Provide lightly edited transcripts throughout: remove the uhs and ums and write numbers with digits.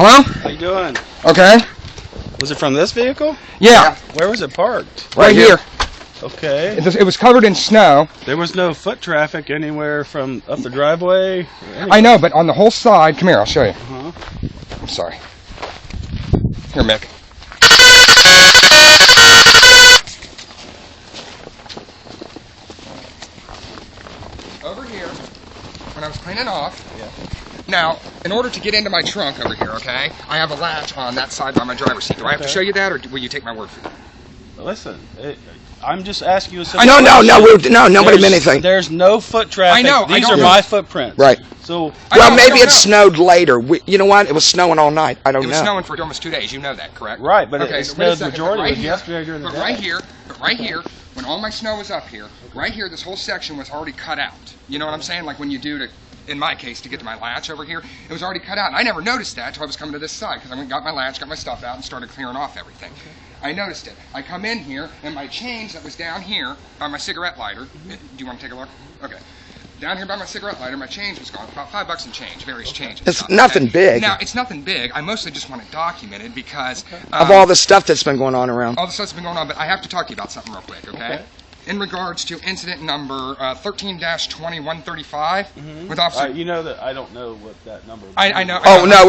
Hello? How you doing? Okay. Was it from this vehicle? Yeah. Where was it parked? Right here. Okay. It was covered in snow. There was no foot traffic anywhere from up the driveway? I know, but on the whole side... Come here, I'll show you. Uh-huh. I'm sorry. Here, Mick. Over here, when I was cleaning off... Yeah. Now, in order to get into my trunk over here, okay, I have a latch on that side by my driver's seat. Do I have to show you that, or will you take my word for it? Listen, I'm just asking you a simple I know, question. nobody meant anything. There's no foot traffic. I know. These are my footprints. Right. So, well, maybe it snowed later. You know what? It was snowing all night. I don't know. It was snowing for almost 2 days. You know that, correct? Right, but okay, it snowed the majority of yesterday during the day. But right here, when all my snow was up here, right here, this whole section was already cut out. You know what I'm saying? Like when you do to, in my case, to get to my latch over here, it was already cut out. And I never noticed that until I was coming to this side, because I went and got my latch, got my stuff out, and started clearing off everything. Okay. I noticed it. I come in here, and my change that was down here by my cigarette lighter, do you want to take a look? Okay. Down here by my cigarette lighter, my change was gone. About $5 in change, various changes. It's nothing big. Now, it's nothing big. I mostly just want it documented because... of all the stuff that's been going on around. All the stuff that's been going on, but I have to talk to you about something real quick, okay? In regards to incident number 13-2135 with Officer... you know that I don't know what that number is. I know. Oh, no,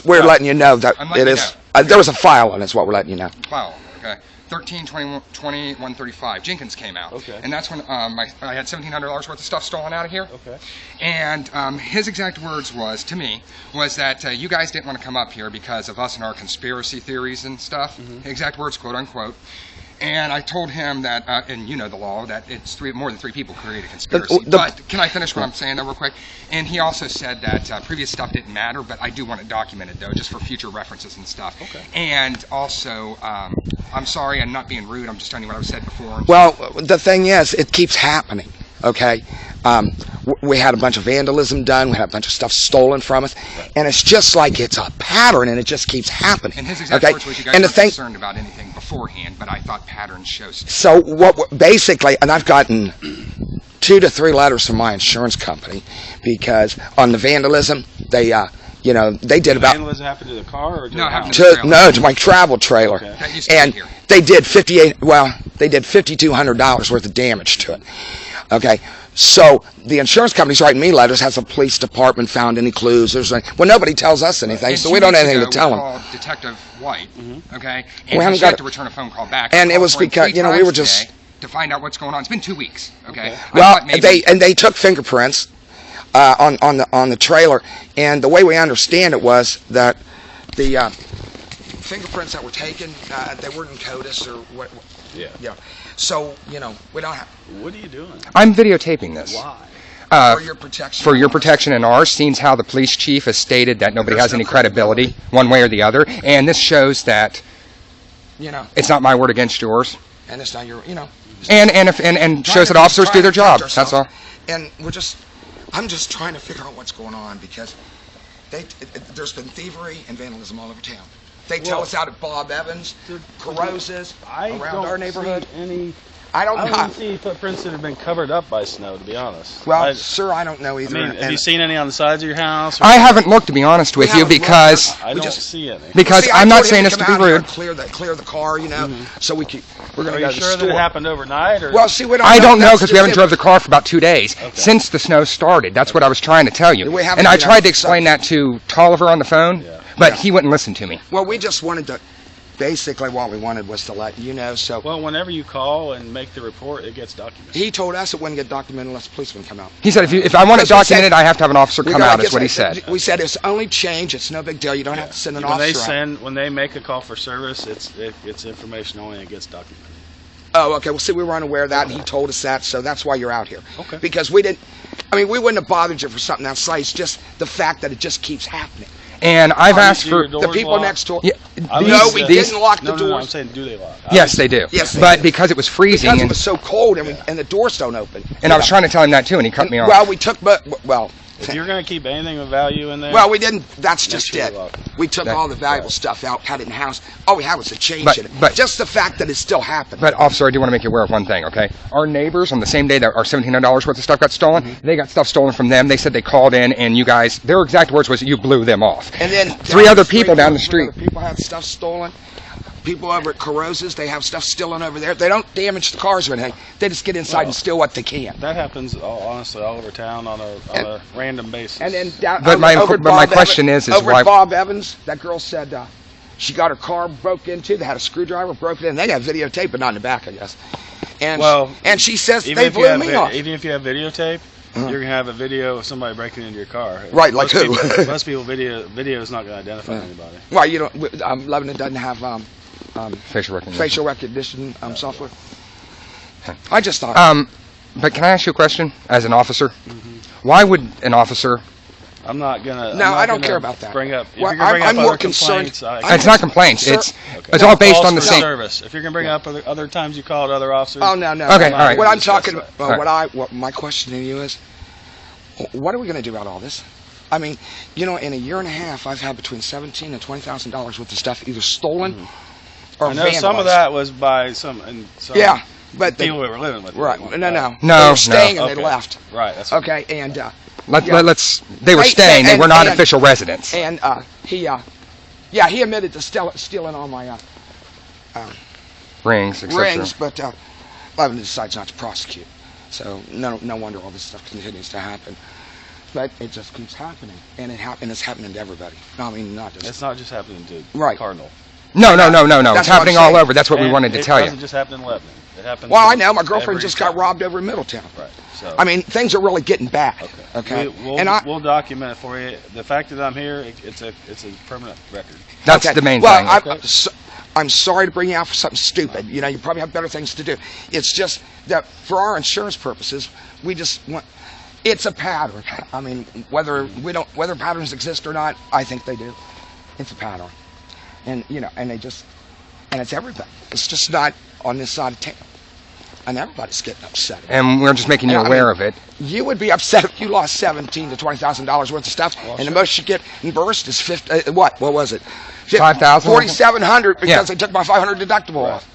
we're letting you know that it is... there was a file on it, is what we're letting you know. File, okay. 13-2135. Jenkins came out. Okay. And that's when I had $1,700 worth of stuff stolen out of here. Okay. And his exact words to me, was that you guys didn't want to come up here because of us and our conspiracy theories and stuff. Exact words, quote unquote. And I told him that, and you know the law, that it's more than 3 people create a conspiracy. But can I finish what I'm saying though real quick? And he also said that previous stuff didn't matter, but I do want it documented though, just for future references and stuff. Okay. And also, I'm sorry, I'm not being rude, I'm just telling you what I've said before. Well, the thing is, it keeps happening, okay? We had a bunch of vandalism done, we had a bunch of stuff stolen from us, and it's just like it's a pattern, and it just keeps happening. And his exact words was you guys weren't concerned about anything beforehand, but I thought patterns show stuff. So basically, and I've gotten 2 to 3 letters from my insurance company, because on the vandalism, they did about... Vandalism happened to the car or to the house? To my travel trailer. Okay. That used to And be here. they did $5,200 worth of damage to it. Okay, so the insurance company's writing me letters. Has the police department found any clues? Well, nobody tells us anything, so we don't have anything to tell them. We called Detective White, okay, and he had to return a phone call back. And it was because we were just to find out what's going on. It's been 2 weeks, okay. Well, they took fingerprints on the trailer, and the way we understand it was that the fingerprints that were taken, they weren't in CODIS or what. Yeah. So, we don't have... What are you doing? I'm videotaping this. Why? For your protection. For your protection and ours, seeing how the police chief has stated that nobody has any credibility, one way or the other, and this shows that, it's not my word against yours. And it's not your, And shows that officers do their job, that's all. And I'm just trying to figure out what's going on, because there's been thievery and vandalism all over town. They tell us out at Bob Evans, Carroz's, around our neighborhood. I don't see footprints that have been covered up by snow, to be honest. Well, sir, I don't know either. I mean, have you seen any on the sides of your house? I haven't looked, to be honest with you, because... I don't see any. Because I'm not saying this to be rude. Clear the car, so we're going to go to the store. Are you sure that it happened overnight? Or? Well, see, I don't know, because we haven't drove the car for about 2 days, since the snow started. That's what I was trying to tell you. And I tried to explain that to Tolliver on the phone, but he wouldn't listen to me. Well, we just wanted to... Basically, what we wanted was to let you know, so... Well, whenever you call and make the report, it gets documented. He told us it wouldn't get documented unless the policeman come out. He said, if I want it documented, I have to have an officer come out, is what he said. We said, it's only change, it's no big deal, you don't have to send an officer out. When they make a call for service, it's information only and it gets documented. Oh, okay, well, see, we were unaware of that, and he told us that, so that's why you're out here. Okay. Because we wouldn't have bothered you for something outside, it's just the fact that it just keeps happening. And I've asked for the people next door. Yeah, no, we didn't lock the doors. No, I'm saying, do they lock? Yes, they do. Yes, but because it was freezing, because it was so cold, and the doors don't open. And I was trying to tell him that too, and he cut me off. Well, we took, If you're going to keep anything of value in there, Well, we didn't. That's just sure it. you lock. We took all the valuable stuff out, had it in the house. All we had was a change But- in it. but- Just the fact that it's still happening. But officer, I do want to make you aware of one thing, okay? Our neighbors, on the same day that our $1,700 worth of stuff got stolen, Mm-hmm. they got stuff stolen from them. They said they called in, and you guys, their exact words was, you blew them off. And then Three down other the street, people down the three street. other people had stuff stolen. People over at Carrozza's, they have stuff stolen over there. They don't damage the cars or anything. They just get inside and steal what they can. that happens honestly all over town on a random basis. And then down But my- over at but my Bob question Evans, is over why- at Bob Evans, that girl said she got her car broke into. They had a screwdriver broken in. They got videotape, but not in the back, I guess. And and she says even they if you blew have me off. even if you have videotape, you're gonna have a video of somebody breaking into your car. Right, like most who? People, most people video is not gonna identify anybody. Well, you don't. Lebanon doesn't have Facial recognition. facial recognition software. I just thought. But can I ask you a question as an officer? Why would an officer... I'm not gonna. No, I'm not I don't gonna care about that. Bring up. If Well, you're gonna bring I'm up more other concerned- complaints, It's not complaints. Sir- It's all based calls on the for same... service. If you're gonna bring up other times you called other officers. Oh no. Okay, all right. What I'm Discuss talking that. about, what my question to you is, what are we going to do about all this? I mean, in a year and a half, I've had between $17,000 and $20,000 worth of stuff either stolen or I know some of vandalized. that was by some. Yeah, but they, people we were living with. right? No. No, They were staying no. and they left. Right. That's Okay, and They were Hey, staying. They and- were not and- official residents. and he admitted to stealing all my Rings, etc. rings, but Lebanon decides not to prosecute. So no wonder all this stuff continues to happen. But it just keeps happening, and it's happening to everybody. No, I mean not just. It's not just happening to Right. Cardinal. No. That's It's what I'm happening all saying. over. That's what we And wanted to it tell you. doesn't just happen in Lebanon. It happens. Well, I in know my girlfriend every just got town. robbed over in Middletown. Right. So. I mean, things are really getting bad. Okay. We'll document it for you. The fact that I'm here, it's a permanent record. That's Okay. the main well, thing. I'm sorry to bring you out for something stupid. You probably have better things to do. It's just that for our insurance purposes, we just want. It's a pattern. I mean, whether patterns exist or not, I think they do. It's a pattern, and and it's everybody. It's just not on this side of town, and everybody's getting upset. And we're just making you I mean, aware of it. You would be upset if you lost $17,000 to $20,000 worth of stuff, and the most you get in burst is what was it? 5,000? $4,700 because Yeah. they took my $500 deductible off.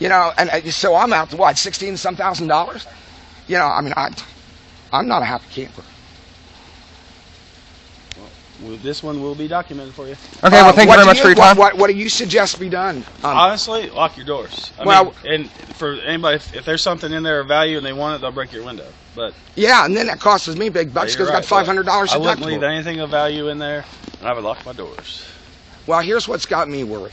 And so I'm out to what, $16,000 some dollars? I mean, I'm not a happy camper. This one will be documented for you. Okay, well, thank you very much for your time. What do you suggest be done? Honestly, lock your doors. I Well- mean, and for anybody, if there's something in there of value and they want it, they'll break your window. But Yeah, and then that costs me big bucks because you're I got $500 I wouldn't leave deductible. anything of value in there, and I would lock my doors. Well, here's what's got me worried.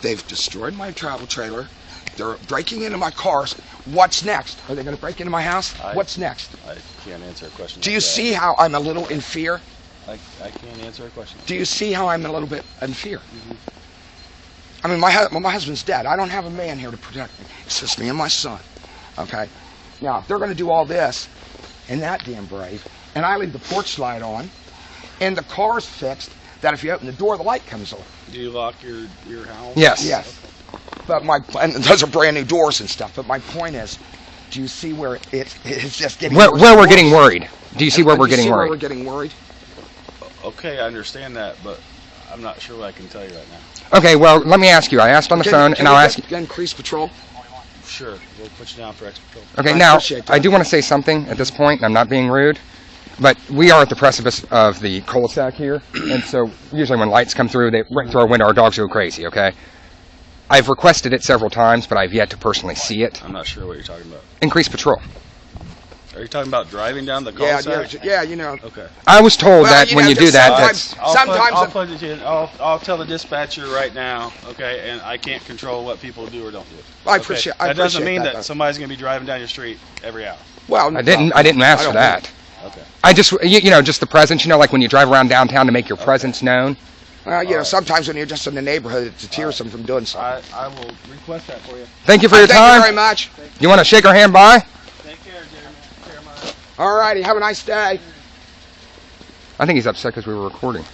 They've destroyed my travel trailer. They're breaking into my cars. What's next? Are they going to break into my house? What's next? I can't answer a question. Do like you that. see how I'm a little in fear? I can't answer a question. Do you see how I'm a little bit in fear? I mean, my husband's dead. I don't have a man here to protect me. It's just me and my son. Okay? Now, if they're going to do all this, and that damn brave, and I leave the porch light on, and the car's fixed, that if you open the door, the light comes on. Do you lock your house? Yes. Yes. But and those are brand new doors and stuff. But my point is, do you see where it's just getting Where worse we're and getting worse? worried. Do you see where And we're do you getting see where worried? we're getting worried? Okay, I understand that, but I'm not sure what I can tell you right now. Okay, well, let me ask you. I asked on the phone, and I'll ask you. Increase patrol. Sure, we'll put you down for extra patrol. Okay, I now, appreciate that. I do want to say something at this point, and I'm not being rude, but we are at the precipice of the cul-de-sac here, and so usually when lights come through, they right through our window, our dogs go crazy, okay? I've requested it several times, but I've yet to personally see it. I'm not sure what you're talking about. Increase patrol. Are you talking about driving down the Yeah, cul-de-sac? yeah. Okay. I was told Well, that you when know, you do just that, sometimes- that's... I'll tell the dispatcher right now, okay, and I can't control what people do or don't do. I Okay? appreciate. That doesn't mean that. that somebody's going to be driving down your street every hour. Well, I didn't ask for don't that. Okay. I just, just the presence, like when you drive around downtown to make your presence known. Well, sometimes when you're just in the neighborhood, it deters them from doing something. I will request that for you. Thank you for your Thank time. you very much. You want to shake our hand bye? Take care, Jeremiah. All righty, have a nice day. I think he's upset because we were recording.